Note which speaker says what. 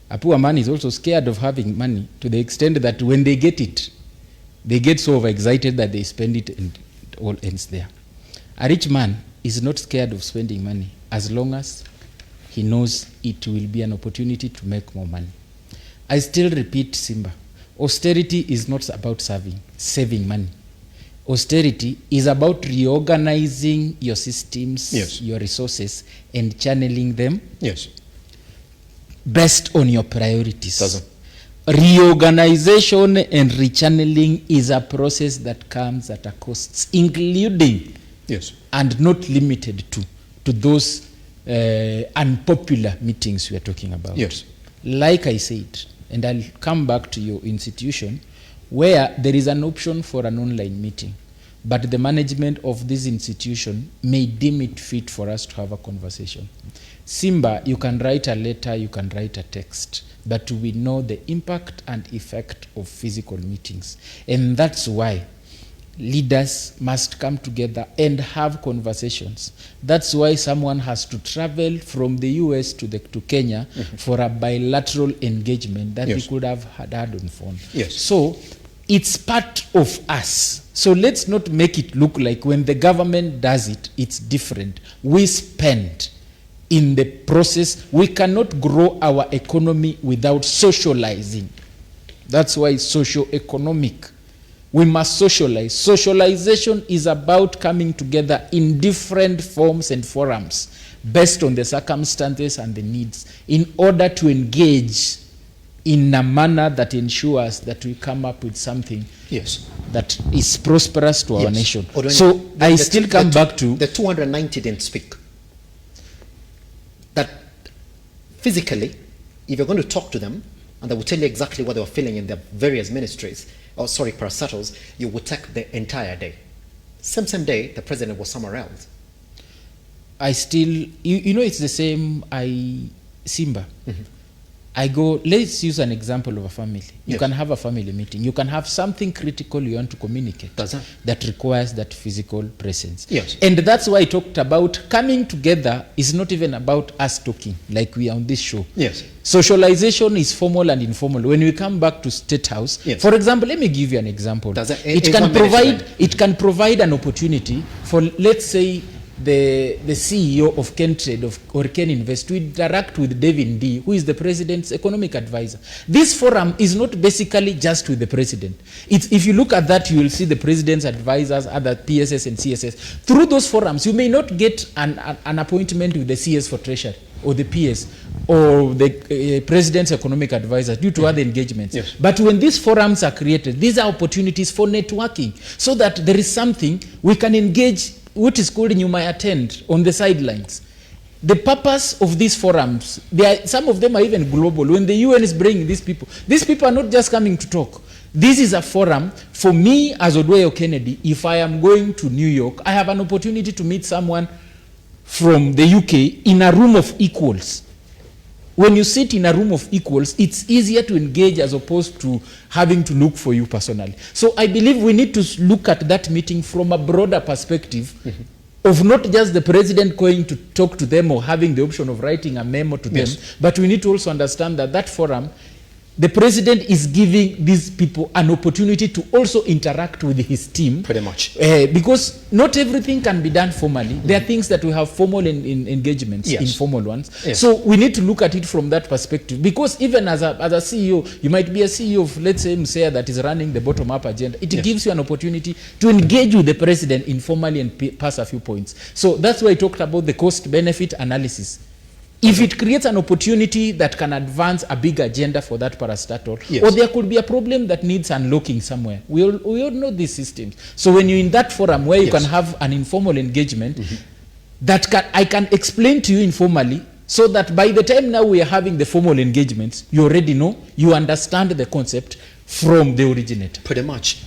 Speaker 1: A poor man is also scared of having money to the extent that when they get it, they get so overexcited that they spend it and it all ends there. A rich man is not scared of spending money as long as he knows it will be an opportunity to make more money. I still repeat, Simba, austerity is not about saving money. Austerity is about reorganizing your systems,
Speaker 2: yes,
Speaker 1: your resources, and channeling them,
Speaker 2: yes,
Speaker 1: based on your priorities. Reorganization and rechanneling is a process that comes at a cost, including,
Speaker 2: yes,
Speaker 1: and not limited to those unpopular meetings we are talking about.
Speaker 2: Yes.
Speaker 1: Like I said, and I'll come back to your institution, where there is an option for an online meeting, but the management of this institution may deem it fit for us to have a conversation. Simba, you can write a letter, you can write a text, but we know the impact and effect of physical meetings. And that's why leaders must come together and have conversations. That's why someone has to travel from the US to Kenya for a bilateral engagement that we could have had on phone.
Speaker 2: Yes.
Speaker 1: So it's part of us. So let's not make it look like when the government does it, it's different. We spend in the process. We cannot grow our economy without socializing. That's why it's socio-economic. We must socialize. Socialization is about coming together in different forms and forums based on the circumstances and the needs in order to engage in a manner that ensures that we come up with something that is prosperous to our nation. So I still come back to
Speaker 2: the 290 didn't speak. That physically, if you're going to talk to them, and they will tell you exactly what they were feeling in their various ministries, or sorry, parastatals, you would take the entire day. Same day, the president was somewhere else.
Speaker 1: I still, you know, it's the same, Simba. I go, let's use an example of a family. You can have a family meeting. You can have something critical you want to communicate that requires that physical presence.
Speaker 2: Yes.
Speaker 1: And that's why I talked about coming together is not even about us talking like we are on this show.
Speaker 2: Yes.
Speaker 1: Socialization is formal and informal. When we come back to State House, for example, let me give you an example. It can provide an opportunity for, let's say, the CEO of Kentrade or Ken Invest to interact with David D, who is the president's economic advisor. This forum is not basically just with the president. If you look at that, you will see the president's advisors, other PSS and CSS. Through those forums, you may not get an appointment with the CS for Treasury or the PS or the president's economic advisor due to other engagements. But when these forums are created, these are opportunities for networking so that there is something we can engage, what is called you might attend on the sidelines. The purpose of these forums, some of them are even global. When the UN is bringing these people are not just coming to talk. This is a forum for me as Odweyo Kennedy. If I am going to New York, I have an opportunity to meet someone from the UK in a room of equals. When you sit in a room of equals, it's easier to engage as opposed to having to look for you personally. So I believe we need to look at that meeting from a broader perspective of not just the president going to talk to them or having the option of writing a memo to them, but we need to also understand that that forum, the president is giving these people an opportunity to also interact with his team.
Speaker 2: Pretty much.
Speaker 1: Because not everything can be done formally. There are things that we have formal engagements, informal ones. So we need to look at it from that perspective. Because even as a CEO, you might be a CEO of, let's say, Musea that is running the bottom-up agenda. It gives you an opportunity to engage with the president informally and pass a few points. So that's why I talked about the cost-benefit analysis. If it creates an opportunity that can advance a big agenda for that parastatal, or there could be a problem that needs unlocking somewhere. We all know these systems. So when you're in that forum where you can have an informal engagement, I can explain to you informally, so that by the time now we are having the formal engagements, you already know, you understand the concept from the originator.
Speaker 2: Pretty much.